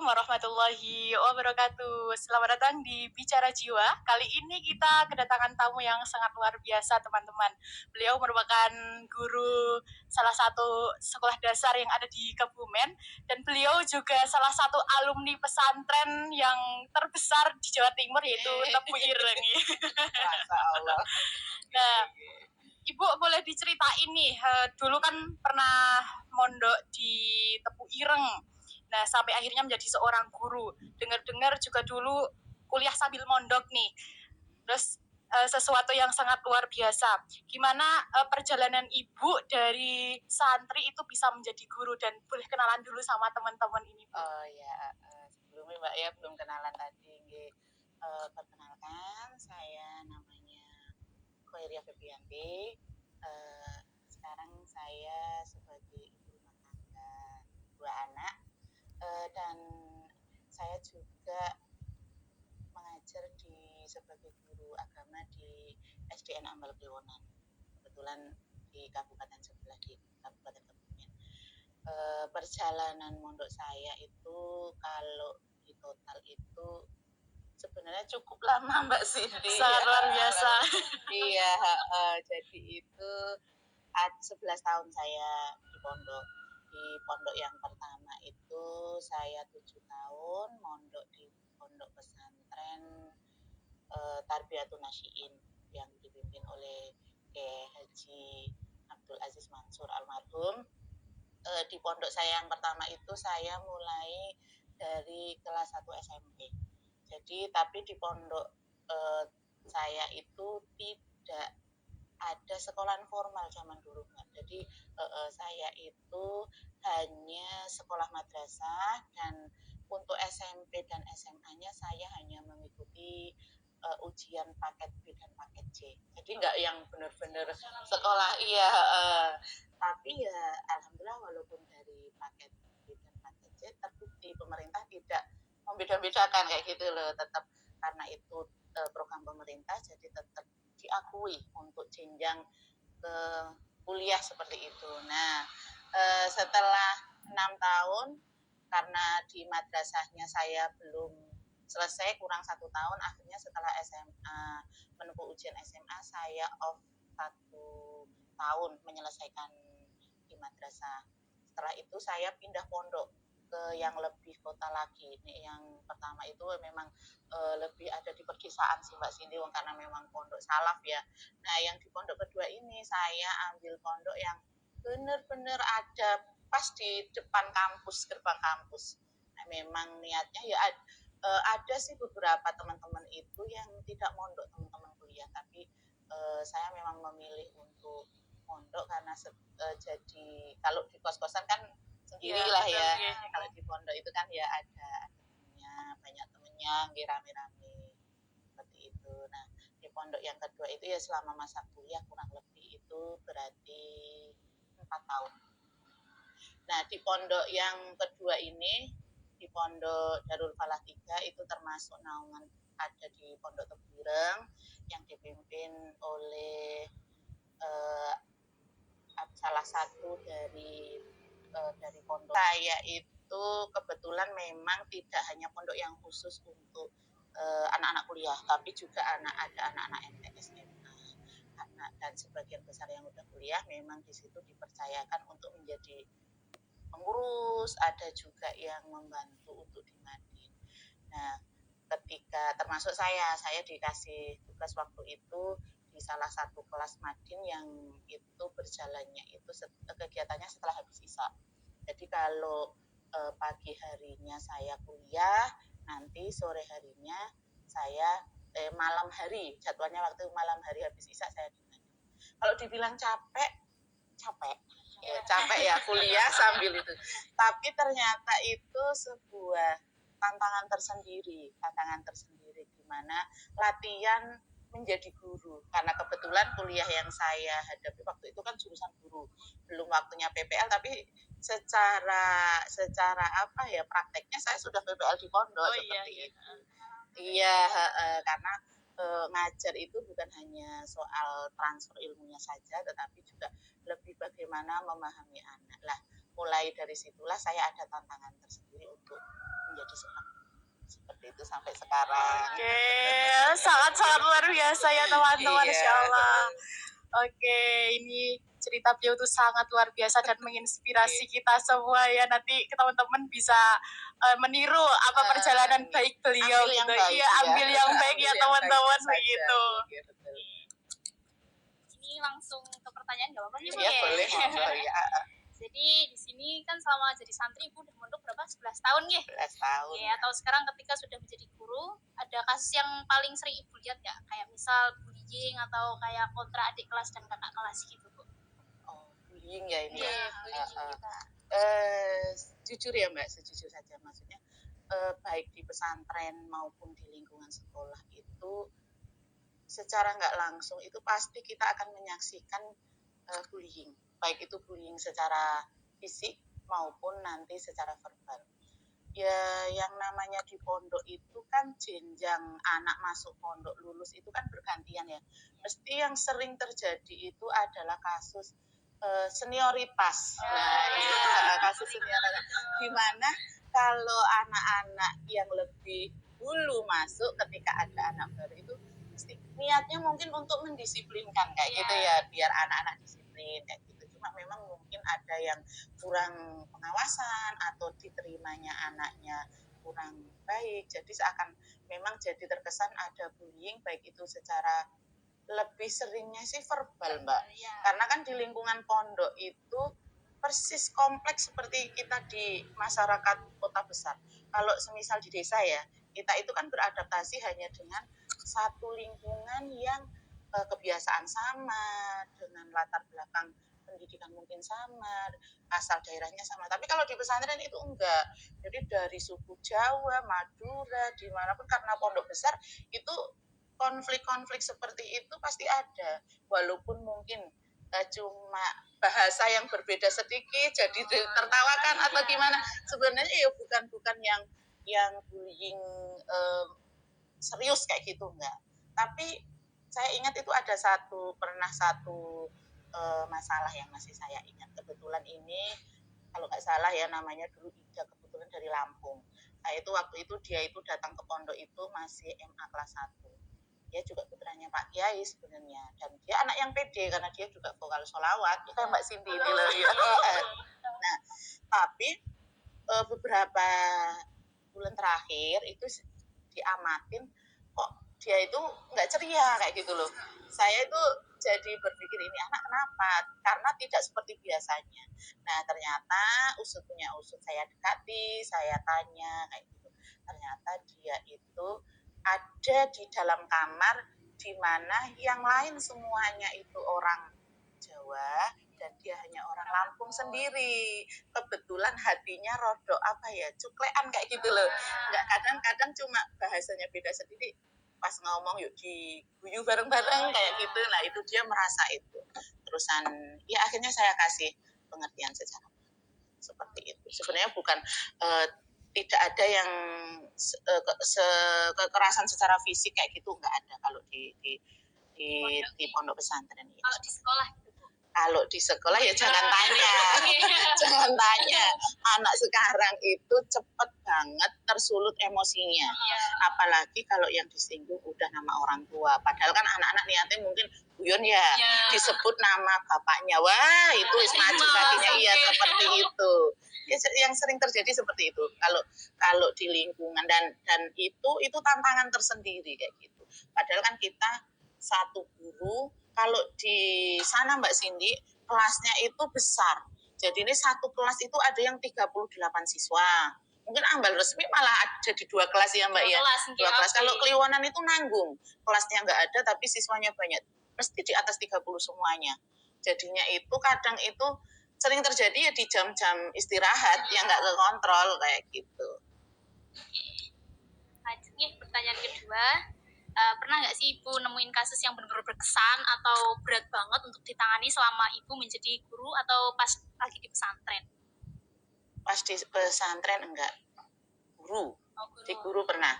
warahmatullahi wabarakatuh. Selamat datang di Bicara Jiwa. Kali ini kita kedatangan tamu yang sangat luar biasa, teman-teman. Beliau merupakan guru salah satu sekolah dasar yang ada di Kebumen, dan beliau juga salah satu alumni pesantren yang terbesar di Jawa Timur, yaitu Tebu Ireng. Masya Allah. Nah, Ibu boleh diceritain nih, dulu kan pernah mondok di Tebu Ireng. Nah, sampai akhirnya menjadi seorang guru. Dengar-dengar juga dulu kuliah sambil mondok nih. Terus sesuatu yang sangat luar biasa. Gimana perjalanan Ibu dari santri itu bisa menjadi guru, dan boleh kenalan dulu sama teman-teman ini, Bu? Oh ya, sebelumnya Mbak ya belum kenalan tadi. Perkenalkan, saya namanya Khairia Febrianti. Sekarang saya sebagai ibu rumah tangga 2 anak, dan saya juga mengajar sebagai guru agama di SDN Ambal Kliwonan. Kebetulan di kabupaten sebelah, di Kabupaten Kebumen. Perjalanan mondok saya itu kalau di total itu sebenarnya cukup lama Mbak Cindy. Sangat luar biasa. Iya, jadi itu 11 tahun saya di pondok. Di pondok yang pertama itu saya 7 tahun mondok di pondok pesantren Tarbiyatun Nasyiin yang dipimpin oleh Haji Abdul Aziz Mansur almarhum. Di pondok saya yang pertama itu saya mulai dari kelas 1 SMP. Jadi tapi di pondok saya itu tidak ada sekolahan formal zaman dulu, Mbak. Jadi saya itu hanya sekolah madrasah, dan untuk SMP dan SMA-nya saya hanya mengikuti ujian paket B dan paket C. Jadi nggak yang benar-benar sekolah, iya. Tapi ya alhamdulillah walaupun dari paket B dan paket C, terbukti pemerintah tidak membeda-bedakan kayak gitu loh. Tetap karena itu program pemerintah, jadi tetap diakui untuk jenjang ke kuliah seperti itu. Nah, setelah 6 tahun, karena di madrasahnya saya belum selesai, kurang 1 tahun, akhirnya setelah SMA, menempuh ujian SMA, saya off 1 tahun menyelesaikan di madrasah. Setelah itu saya pindah pondok ke yang lebih kota lagi. Yang pertama itu memang lebih ada di pedesaan sih Mbak Cindy, karena memang pondok salaf ya. Nah, yang di pondok kedua ini saya ambil pondok yang benar-benar ada pas di depan kampus, gerbang kampus. Nah, memang niatnya ya ada sih beberapa teman-teman itu yang tidak mondok, teman-teman kuliah, tapi saya memang memilih untuk mondok karena jadi kalau di kos-kosan kan sendirilah ya. Kalau di pondok itu kan ya ada temennya, banyak temennya, rame-rame seperti itu. Nah, di pondok yang kedua itu ya selama masa kuliah kurang lebih itu berarti 4 tahun. Nah, di pondok yang kedua ini, di pondok Darul Falah 3 itu termasuk naungan ada di pondok Tebu Ireng yang dipimpin oleh salah satu dari pondok saya itu. Kebetulan memang tidak hanya pondok yang khusus untuk anak-anak kuliah, tapi juga ada anak-anak MTS, SMA, dan sebagian besar yang udah kuliah memang di situ dipercayakan untuk menjadi pengurus, ada juga yang membantu untuk di Madin. Nah, ketika termasuk saya dikasih tugas waktu itu di salah satu kelas Madin yang itu berjalannya itu kegiatannya setelah habis Isya. Jadi kalau pagi harinya saya kuliah, nanti sore harinya saya malam hari, jadwalnya waktu malam hari habis Isya saya di Madin. Kalau dibilang capek ya kuliah sambil itu. Tapi ternyata itu sebuah tantangan tersendiri di mana latihan menjadi guru, karena kebetulan kuliah yang saya hadapi waktu itu kan jurusan guru, belum waktunya PPL, tapi secara apa ya, prakteknya saya sudah PPL di pondok. Itu iya, karena ngajar itu bukan hanya soal transfer ilmunya saja, tetapi juga lebih bagaimana memahami anak. Lah, mulai dari situlah saya ada tantangan tersendiri untuk menjadi seorang seperti itu sampai sekarang. Oke, sangat-sangat luar biasa ya teman-teman, Iya. Insya Allah. Oke, ini cerita beliau tuh sangat luar biasa dan menginspirasi kita semua ya. Nanti teman-teman bisa meniru apa perjalanan baik beliau Ambil yang gitu. baik Iya, ya. ambil yang baik ya Ambil yang teman-teman baiknya saja. begitu. Iya, betul. Ini langsung ke pertanyaan nggak apa-apa nih, Bu? Iya, boleh. Oh, ya. Jadi di sini kan selama jadi santri Ibu udah mondok berapa? 11 tahun ya? 11 tahun. Ya, atau sekarang ketika sudah menjadi guru, ada kasus yang paling sering Ibu lihat nggak? Kayak misal bullying atau kayak kontra adik kelas dan kakak kelas gitu, Bu? Oh, bullying ya ini. Iya, bullying kita. Jujur ya Mbak, sejujur saja maksudnya baik di pesantren maupun di lingkungan sekolah itu secara nggak langsung itu pasti kita akan menyaksikan bullying, baik itu bullying secara fisik maupun nanti secara verbal. Ya yang namanya di pondok itu kan jenjang anak masuk pondok lulus itu kan bergantian ya. Mesti yang sering terjadi itu adalah kasus senioritas. Nah, itu kasus senioritas. Gimana kalau anak-anak yang lebih dulu masuk ketika ada anak baru itu mesti niatnya mungkin untuk mendisiplinkan kayak gitu ya, biar anak-anak disiplin kayak gitu. Cuma memang mungkin ada yang kurang pengawasan atau diterimanya anaknya kurang baik, jadi seakan memang jadi terkesan ada bullying, baik itu secara lebih seringnya sih verbal Mbak, karena kan di lingkungan pondok itu persis kompleks seperti kita di masyarakat kota besar. Kalau semisal di desa ya, kita itu kan beradaptasi hanya dengan satu lingkungan yang kebiasaan sama, dengan latar belakang pendidikan mungkin sama, asal daerahnya sama. Tapi kalau di pesantren itu enggak. Jadi dari suku Jawa, Madura, dimanapun karena pondok besar itu konflik-konflik seperti itu pasti ada. Walaupun mungkin cuma bahasa yang berbeda sedikit jadi tertawakan atau gimana. Sebenarnya ya bukan yang bullying serius kayak gitu enggak. Tapi saya ingat itu ada pernah satu masalah yang masih saya ingat. Kebetulan ini kalau nggak salah ya namanya dulu Ida, kebetulan dari Lampung. Nah itu waktu itu dia itu datang ke pondok itu masih MA kelas 1. Dia juga putranya Pak Kiai sebenarnya, dan dia anak yang pede karena dia juga vokal sholawat, itu Mbak Cindy ini loh ya. Nah tapi beberapa bulan terakhir itu diamatin kok dia itu nggak ceria kayak gitu loh. Saya itu jadi berpikir ini anak kenapa? Karena tidak seperti biasanya. Nah ternyata usut saya dekati, saya tanya kayak gitu. Ternyata dia itu ada di dalam kamar di mana yang lain semuanya itu orang Jawa dan dia hanya orang Lampung sendiri. Kebetulan hatinya rodok cuklean kayak gitu loh. Nggak, kadang-kadang cuma bahasanya beda sendiri. Pas ngomong yuk diguyu bareng-bareng kayak gitu. Nah itu dia merasa itu. Terusan ya akhirnya saya kasih pengertian secara seperti itu. Sebenarnya bukan tidak ada yang kekerasan secara fisik kayak gitu, nggak ada kalau di pondok pesantren ya. Kalau di sekolah gitu, Bu? Kalau di sekolah ya jangan tanya. Jangan tanya. Anak sekarang itu cepet banget tersulut emosinya. Apalagi kalau yang disinggung udah nama orang tua. Padahal kan anak-anak niatnya mungkin guyon ya. Disebut nama bapaknya. Wah, itu maju kakinya iya seperti itu. Ya, yang sering terjadi seperti itu. Kalau di lingkungan dan itu tantangan tersendiri kayak gitu. Padahal kan kita satu guru, kalau di sana Mbak Cindy kelasnya itu besar. Jadi ini satu kelas itu ada yang 38 siswa. Mungkin ambal resmi malah jadi 2 kelas ya Mbak ya. 2 kelas. Kalau Kliwonan itu nanggung. Kelasnya nggak ada tapi siswanya banyak. Mesti di atas 30 semuanya. Jadinya itu kadang itu sering terjadi ya di jam-jam istirahat yang nggak kekontrol kayak gitu. Lanjut nih pertanyaan kedua. Pernah nggak sih Ibu nemuin kasus yang benar-benar berkesan atau berat banget untuk ditangani selama Ibu menjadi guru atau pas lagi di pesantren? Pas di pesantren enggak. Guru. Di guru pernah.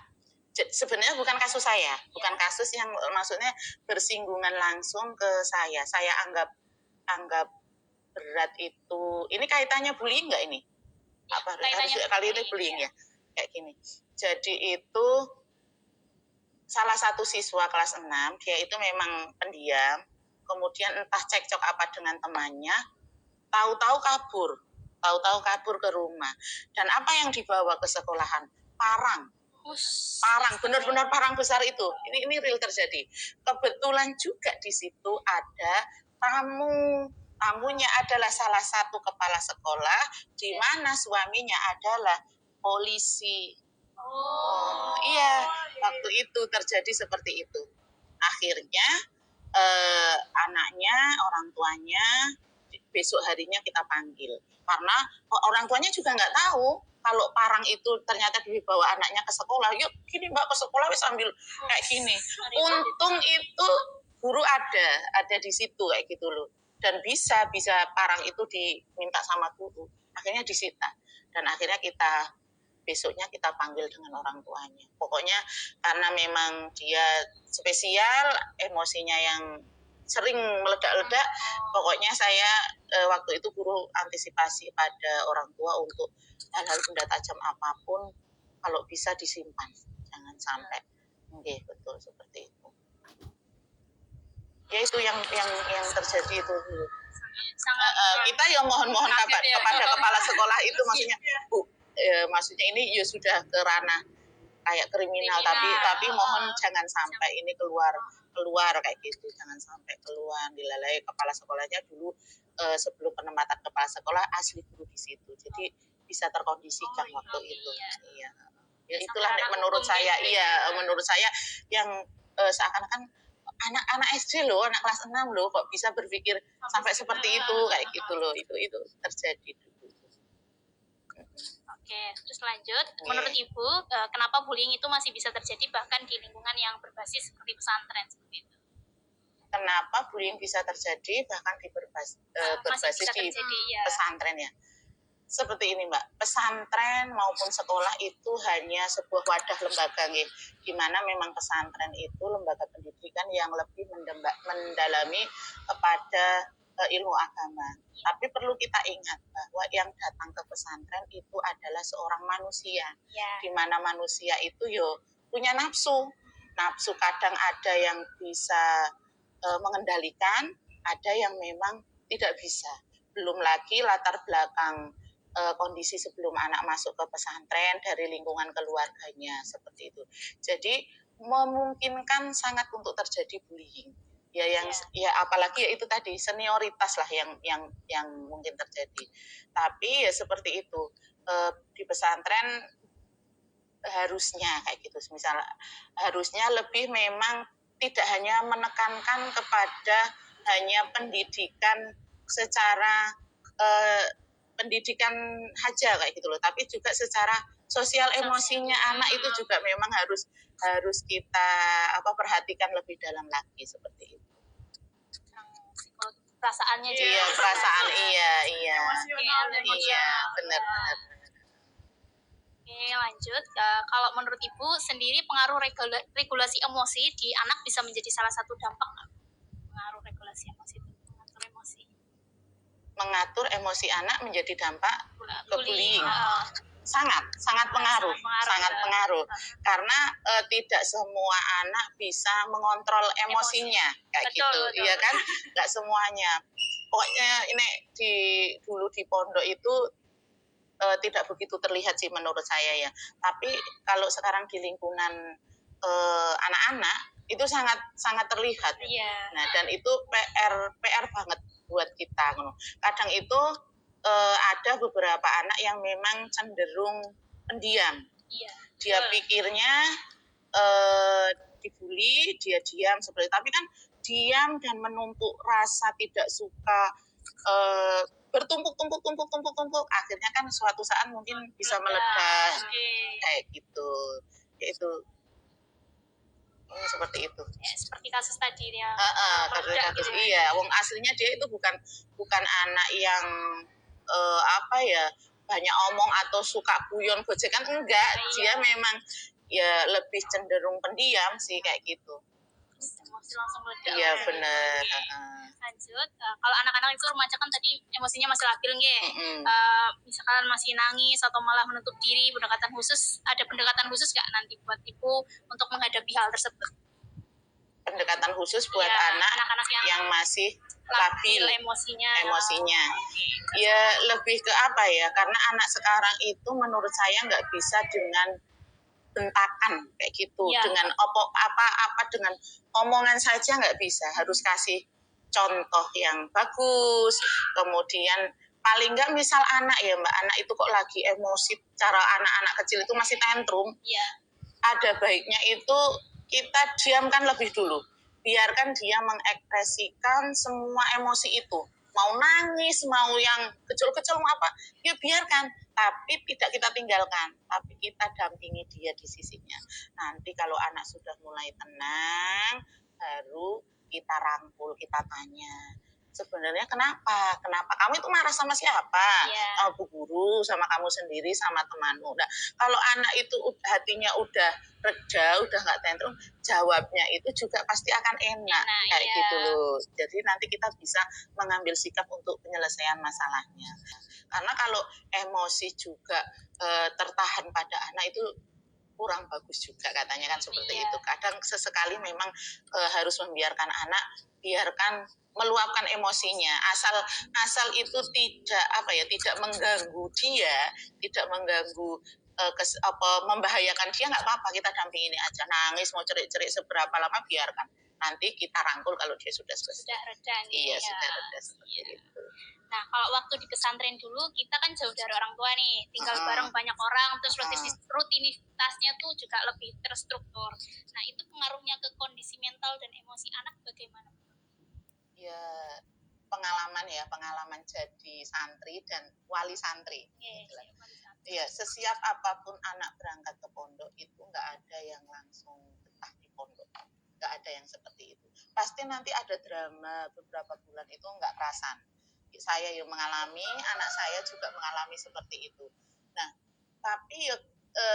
Sebenarnya bukan kasus saya, bukan kasus yang maksudnya bersinggungan langsung ke saya. Saya anggap berat itu, ini kaitannya bullying nggak ini? Apa harus kali ini bullying ya? Kayak gini. Jadi itu salah satu siswa kelas 6, dia itu memang pendiam, kemudian entah cekcok apa dengan temannya, tahu-tahu kabur ke rumah. Dan apa yang dibawa ke sekolahan? Parang, benar-benar parang besar itu. Ini real terjadi. Kebetulan juga di situ ada tamunya adalah salah satu kepala sekolah, di mana suaminya adalah polisi. Iya, waktu itu terjadi seperti itu. Akhirnya anaknya, orang tuanya besok harinya kita panggil. Karena orang tuanya juga nggak tahu kalau parang itu ternyata dibawa anaknya ke sekolah. Yuk, gini Mbak ke sekolah sambil kayak gini. Untung itu guru ada di situ kayak gitu loh. Dan bisa parang itu diminta sama guru. Akhirnya disita. Dan akhirnya besoknya kita panggil dengan orang tuanya. Pokoknya karena memang dia spesial, emosinya yang sering meledak-ledak, pokoknya saya waktu itu guru antisipasi pada orang tua untuk hal-hal benda tajam apapun kalau bisa disimpan, jangan sampai. Oke, betul seperti itu. Ya itu yang terjadi itu. Kita yang mohon kepada kepala sekolah itu maksudnya, Bu, maksudnya ini ya sudah ke ranah kayak kriminal, tapi mohon jangan sampai ini keluar kayak gitu, jangan sampai keluar. Dilalai kepala sekolahnya dulu sebelum penempatan kepala sekolah asli guru di situ, jadi bisa terkondisikan waktu itu. Iya. Ya itulah menurut saya, menurut saya yang seakan-akan anak-anak SD loh, anak kelas 6 loh, kok bisa berpikir sampai seperti itu, kayak gitu loh, itu terjadi dulu. Oke, terus lanjut. Menurut Ibu, kenapa bullying itu masih bisa terjadi bahkan di lingkungan yang berbasis seperti pesantren seperti itu? Kenapa bullying bisa terjadi bahkan berbasis di pesantren ya? Seperti ini Mbak, pesantren maupun sekolah itu hanya sebuah wadah lembaga, di mana memang pesantren itu lembaga pendidikan yang lebih mendalami kepada ilmu agama. Tapi perlu kita ingat bahwa yang datang ke pesantren itu adalah seorang manusia, di mana manusia itu punya nafsu kadang ada yang bisa mengendalikan, ada yang memang tidak bisa. Belum lagi latar belakang kondisi sebelum anak masuk ke pesantren dari lingkungan keluarganya seperti itu. Jadi memungkinkan sangat untuk terjadi bullying. Ya apalagi ya itu tadi senioritas lah yang mungkin terjadi. Tapi ya seperti itu. Di pesantren harusnya kayak gitu. Misalnya harusnya lebih memang tidak hanya menekankan kepada hanya pendidikan secara pendidikan aja kayak gitu loh, tapi juga secara sosial emosinya anak itu juga memang harus kita perhatikan lebih dalam lagi seperti itu. Perasaannya juga. Iya, perasaan iya. Benar. Oke, lanjut. Kalau menurut Ibu sendiri pengaruh regulasi emosi di anak bisa menjadi salah satu dampak nggak? Pengaruh regulasi emosi itu, mengatur emosi. Mengatur emosi anak menjadi dampak ke bullying. Sangat pengaruh. Karena tidak semua anak bisa mengontrol emosinya kayak betul. Iya kan? Nggak semuanya. Pokoknya ini dulu di pondok itu tidak begitu terlihat sih menurut saya ya. Tapi kalau sekarang di lingkungan anak-anak itu sangat terlihat. Nah, dan itu PR banget buat kita. Kadang itu ada beberapa anak yang memang cenderung pendiam. Dia pikirnya dibully, dia diam seperti itu. Tapi kan diam dan menumpuk rasa tidak suka bertumpuk, akhirnya kan suatu saat mungkin bisa meledak kayak gitu. Yaitu seperti itu. Ya, seperti kasus tadi ya. Kasus iya. Wong aslinya dia itu bukan anak yang banyak omong atau suka guyon gojekan, enggak. Dia memang ya lebih cenderung pendiam sih kayak gitu. Emosi langsung meledak. Iya benar. lanjut. Kalau anak-anak itu remaja kan tadi emosinya masih labil nggih. Misalkan masih nangis atau malah menutup diri, ada pendekatan khusus nggak nanti buat ibu untuk menghadapi hal tersebut? Pendekatan khusus buat Ya, anak anak-anak yang masih labil labil emosinya. ya lebih ke apa ya, karena anak sekarang itu menurut saya nggak bisa dengan bentakan kayak gitu, Ya. dengan apa dengan omongan saja nggak bisa, harus kasih contoh yang bagus. Kemudian paling nggak misal anak ya mbak, anak itu kok lagi emosi, cara anak-anak kecil itu masih tantrum, Iya. ada baiknya itu kita diamkan lebih dulu, biarkan dia mengekspresikan semua emosi itu, mau nangis, mau yang kecil-kecil, mau apa, ya biarkan, tapi tidak kita tinggalkan, tapi kita dampingi dia di sisinya. Nanti kalau anak sudah mulai tenang, baru kita rangkul, kita tanya, sebenarnya kenapa kamu itu marah sama siapa? Yeah. Bu guru, sama kamu sendiri, sama temanmu. Nah, kalau anak itu hatinya udah reda, udah nggak tantrum, jawabnya itu juga pasti akan enak kayak yeah. gitu loh. Jadi nanti kita bisa mengambil sikap untuk penyelesaian masalahnya. Karena kalau emosi juga tertahan pada anak itu kurang bagus juga katanya kan seperti itu. Kadang sesekali memang harus membiarkan anak, biarkan meluapkan emosinya, asal itu tidak mengganggu dia, tidak mengganggu membahayakan dia, nggak apa-apa, kita dampingin aja, nangis mau cerik-cerik seberapa lama biarkan, nanti kita rangkul kalau dia sudah reda. Iya, sudah reda seperti itu. Nah, kalau waktu di pesantren dulu kita kan jauh dari orang tua nih, tinggal bareng banyak orang, terus rutinitasnya tuh juga lebih terstruktur. Nah, itu pengaruhnya ke kondisi mental dan emosi anak bagaimana? Ya, pengalaman jadi santri dan wali santri. Iya, sesiap apapun anak berangkat ke pondok itu nggak ada yang langsung betah di pondok, nggak ada yang seperti itu. Pasti nanti ada drama beberapa bulan itu nggak kerasan. Saya yang mengalami, anak saya juga mengalami seperti itu. Nah, tapi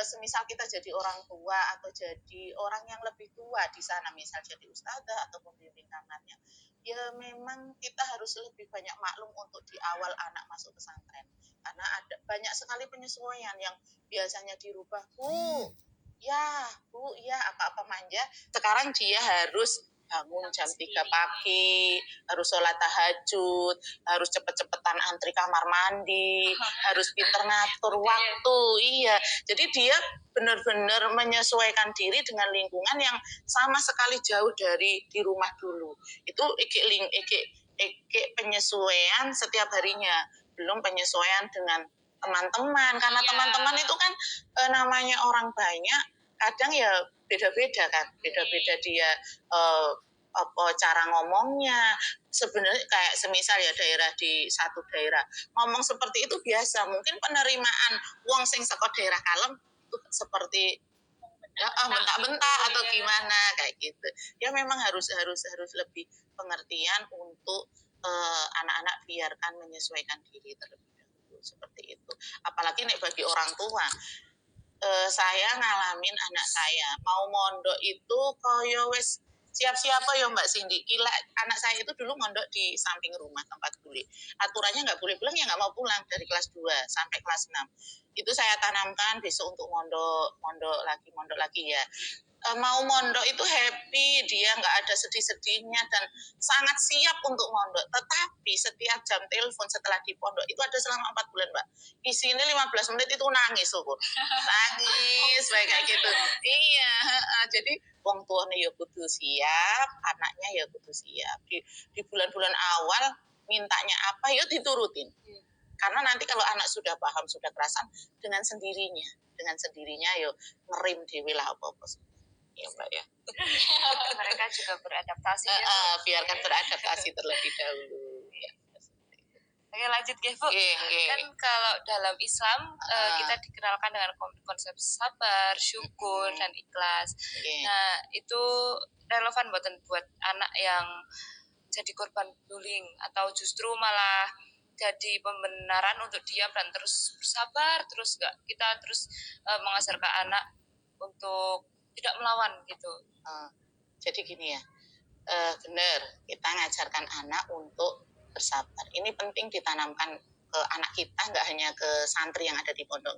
semisal kita jadi orang tua atau jadi orang yang lebih tua di sana, misal jadi ustazah atau pembimbing kamarnya, ya memang kita harus lebih banyak maklum untuk di awal anak masuk pesantren, karena ada banyak sekali penyesuaian yang biasanya dirubah, bu ya apa-apa manja, sekarang dia harus bangun jam 3 pagi, harus sholat tahajud, harus cepet-cepetan antri kamar mandi, harus pinter ngatur waktu. Iya, jadi dia benar-benar menyesuaikan diri dengan lingkungan yang sama sekali jauh dari di rumah dulu. Itu penyesuaian setiap harinya, belum penyesuaian dengan teman-teman, karena teman-teman itu kan namanya orang banyak, kadang ya beda-beda kan, beda-beda dia cara ngomongnya. Sebenarnya kayak semisal ya daerah di satu daerah ngomong seperti itu biasa, mungkin penerimaan wong sing saka daerah kalem itu seperti bentak-bentak atau gimana kayak gitu. Ya memang harus lebih pengertian untuk anak-anak, biarkan menyesuaikan diri terlebih dahulu seperti itu. Apalagi nih bagi orang tua, saya ngalamin anak saya mau mondok itu koyo wis siap-siap ya Mbak Cindy. Anak saya itu dulu mondok di samping rumah tempat kuliah. Aturannya nggak boleh pulang, ya nggak mau pulang dari kelas 2 sampai kelas 6. Itu saya tanamkan besok untuk mondok lagi ya. Mau mondok itu happy, dia nggak ada sedih-sedihnya dan sangat siap untuk mondok. Tetapi setiap jam telepon setelah di pondok itu ada selama 4 bulan Mbak. Di sini 15 menit itu nangis nangis kayak gitu. Iya, jadi wong tuane ya kudu siap, anaknya ya kudu siap. Di bulan-bulan awal mintanya apa ya diturutin. Karena nanti kalau anak sudah paham, sudah kerasan, dengan sendirinya yo ngerim dhewe lah apa-apa. Ya Mbak ya. Mereka juga beradaptasi. Biarkan beradaptasi terlebih dahulu. Ya. Oke, lanjut ya Bu. Kan kalau dalam Islam kita dikenalkan dengan konsep sabar, syukur, dan ikhlas. Nah, itu relevan buat anak yang jadi korban bullying atau justru malah jadi pembenaran untuk diam dan terus bersabar, kita terus mengajarkan anak untuk tidak melawan gitu. Jadi gini ya, Benar, kita ngajarkan anak untuk bersabar. Ini penting ditanamkan ke anak kita, nggak hanya ke santri yang ada di pondok.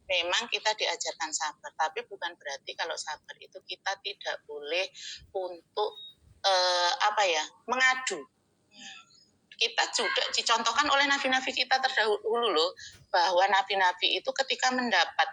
Memang kita diajarkan sabar, tapi bukan berarti kalau sabar itu kita tidak boleh untuk mengadu. Kita juga dicontohkan oleh nabi-nabi kita terdahulu loh, bahwa nabi-nabi itu ketika mendapat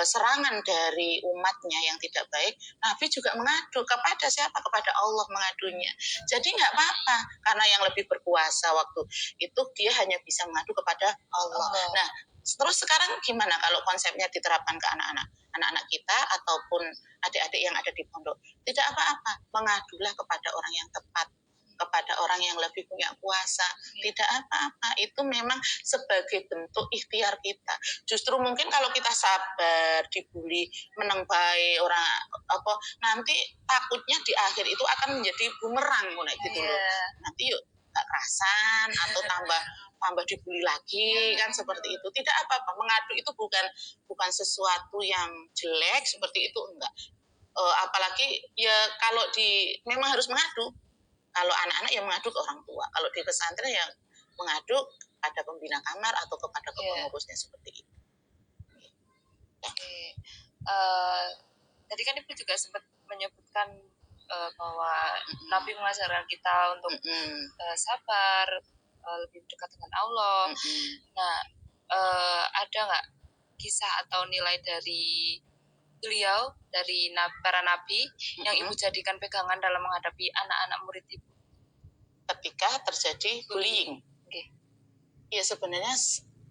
serangan dari umatnya yang tidak baik, Nabi juga mengadu kepada siapa? Kepada Allah mengadunya. Jadi nggak apa-apa, karena yang lebih berkuasa waktu itu dia hanya bisa mengadu kepada Allah. Nah, terus sekarang gimana kalau konsepnya diterapkan ke anak-anak kita ataupun adik-adik yang ada di pondok? Tidak apa-apa, mengadulah kepada orang yang tepat, kepada orang yang lebih punya kuasa. Tidak apa-apa, itu memang sebagai bentuk ikhtiar kita. Justru mungkin kalau kita sabar, dibully, meneng bae orang nanti takutnya di akhir itu akan menjadi bumerang gitu loh. Nanti yuk gak kerasan atau tambah dibully lagi kan seperti itu. Tidak apa-apa, mengadu itu bukan sesuatu yang jelek seperti itu, enggak. Apalagi ya kalau memang harus mengadu. Kalau anak-anak yang mengadu ke orang tua, kalau di pesantren yang mengadu pada pembina kamar atau kepada pengurusnya seperti itu. Tadi kan Ibu juga sempat menyebutkan bahwa Nabi mengajarkan kita untuk sabar, lebih dekat dengan Allah. Nah, ada nggak kisah atau nilai dari beliau, dari para nabi yang Ibu jadikan pegangan dalam menghadapi anak-anak murid Ibu ketika terjadi bullying? Ya sebenarnya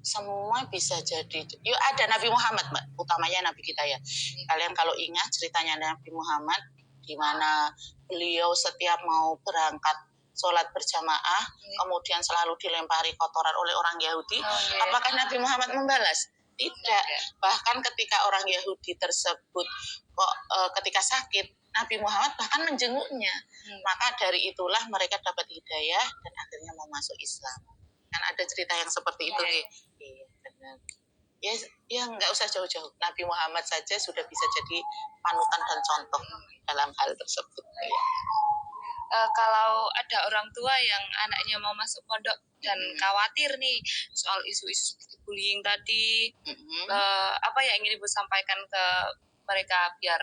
semua bisa jadi. Yuk ada Nabi Muhammad, Mbak, utamanya Nabi kita ya. Kalian kalau ingat ceritanya Nabi Muhammad, di mana beliau setiap mau berangkat sholat berjamaah, kemudian selalu dilempari kotoran oleh orang Yahudi. Apakah Nabi Muhammad membalas? Tidak. Bahkan ketika orang Yahudi tersebut ketika sakit, Nabi Muhammad bahkan menjenguknya. Maka dari itulah mereka dapat hidayah dan akhirnya mau masuk Islam. Kan ada cerita yang seperti itu. Iya, benar. Ya nggak usah jauh-jauh. Nabi Muhammad saja sudah bisa jadi panutan dan contoh dalam hal tersebut. Ya. Kalau ada orang tua yang anaknya mau masuk pondok dan khawatir nih soal isu-isu seperti bullying tadi, apa yang ingin Ibu sampaikan ke mereka biar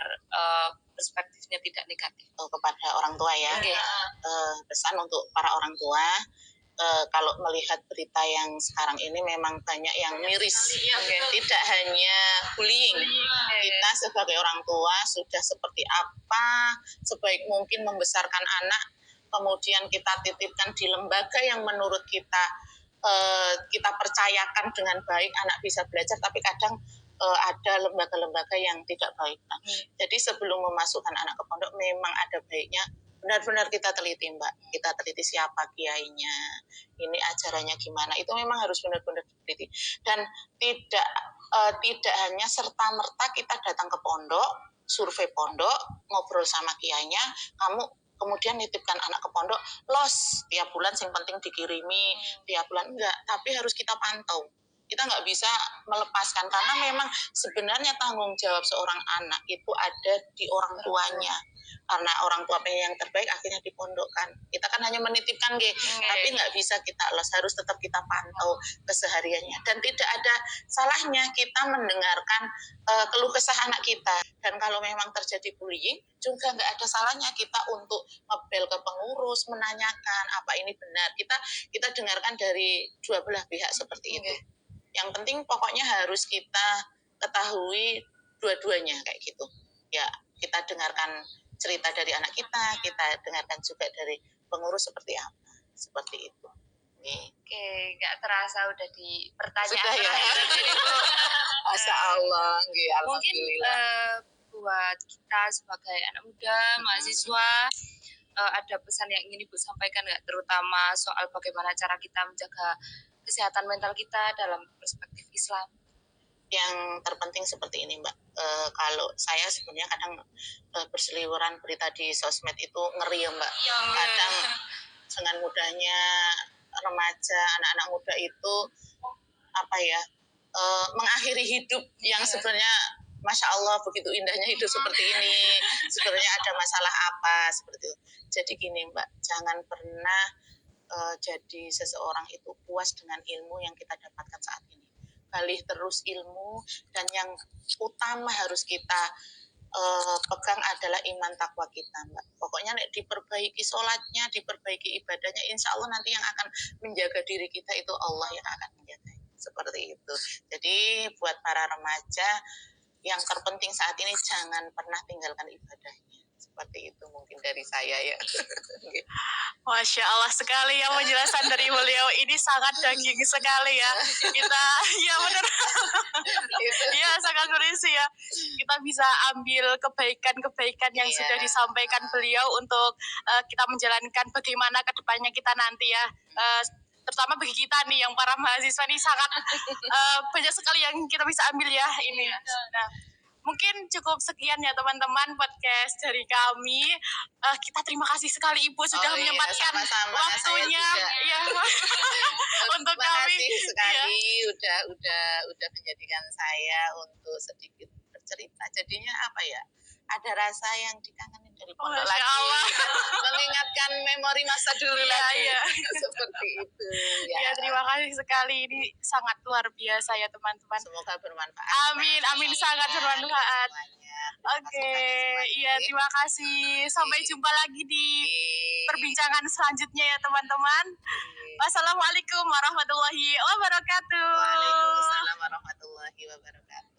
perspektifnya tidak negatif? Kepada orang tua ya. Pesan untuk para orang tua, kalau melihat berita yang sekarang ini memang banyak yang miris. Tidak hanya bullying. Kita sebagai orang tua sudah seperti apa sebaik mungkin membesarkan anak, kemudian kita titipkan di lembaga yang menurut kita percayakan dengan baik anak bisa belajar, tapi kadang ada lembaga-lembaga yang tidak baik. Nah, jadi sebelum memasukkan anak ke pondok memang ada baiknya benar-benar kita teliti, Mbak. Kita teliti siapa kiainya, ini ajarannya gimana. Itu memang harus benar-benar diteliti. Dan tidak hanya serta-merta kita datang ke pondok, survei pondok, ngobrol sama kiainya, kamu kemudian nitipkan anak ke pondok, los tiap bulan yang penting dikirimi, tiap bulan enggak, tapi harus kita pantau. Kita nggak bisa melepaskan, karena memang sebenarnya tanggung jawab seorang anak itu ada di orang tuanya. Karena orang tua pengen yang terbaik, akhirnya dipondokkan. Kita kan hanya menitipkan, tapi nggak bisa kita los, harus tetap kita pantau kesehariannya. Dan tidak ada salahnya kita mendengarkan keluh kesah anak kita. Dan kalau memang terjadi bullying, juga nggak ada salahnya kita untuk ngebel ke pengurus, menanyakan apa ini benar. Kita dengarkan dari dua belah pihak seperti itu. Yang penting pokoknya harus kita ketahui dua-duanya kayak gitu. Ya, kita dengarkan cerita dari anak kita dengarkan juga dari pengurus seperti apa, seperti itu. Oke, nggak terasa udah di pertanyaan sudah terakhir. Ya? Masya Allah, mungkin buat kita sebagai anak muda, mahasiswa, ada pesan yang ingin Ibu sampaikan nggak, terutama soal bagaimana cara kita menjaga kesehatan mental kita dalam perspektif Islam? Yang terpenting seperti ini, Mbak. Kalau saya sebenarnya kadang berseliweran berita di sosmed itu ngeri ya, Mbak. Kadang dengan mudahnya remaja, anak-anak muda itu mengakhiri hidup yang sebenarnya Masya Allah begitu indahnya hidup seperti ini, sebenarnya ada masalah apa seperti itu. Jadi gini Mbak, jangan pernah jadi seseorang itu puas dengan ilmu yang kita dapatkan saat ini. Galih terus ilmu, dan yang utama harus kita pegang adalah iman takwa kita Mbak. Pokoknya diperbaiki sholatnya, diperbaiki ibadahnya, insya Allah nanti yang akan menjaga diri kita itu Allah yang akan menjaga. Seperti itu. Jadi buat para remaja, yang terpenting saat ini jangan pernah tinggalkan ibadahnya. Seperti itu mungkin dari saya ya. Masya Allah sekali ya penjelasan dari beliau, ini sangat daging sekali ya. Kita, ya benar. Ya sangat berisi ya. Kita bisa ambil kebaikan-kebaikan yang sudah disampaikan beliau untuk kita menjalankan bagaimana kedepannya kita nanti ya. Terutama bagi kita nih yang para mahasiswa nih sangat banyak sekali yang kita bisa ambil ya ini. Nah, mungkin cukup sekian ya teman-teman podcast dari kami. Kita terima kasih sekali Ibu sudah menyempatkan waktunya ya untuk kami. Sekali udah menjadikan saya untuk sedikit bercerita. Jadinya apa ya? Ada rasa yang dikangenin dari pondok lagi. Allah. Mengingatkan memori masa dulu lagi. Ya. Seperti itu. Ya, terima kasih sekali. Ini sangat luar biasa ya teman-teman. Semoga bermanfaat. Amin, sangat bermanfaat. Oke, iya terima kasih. Sampai jumpa lagi di perbincangan selanjutnya ya teman-teman. Wassalamualaikum warahmatullahi wabarakatuh. Waalaikumsalam warahmatullahi wabarakatuh.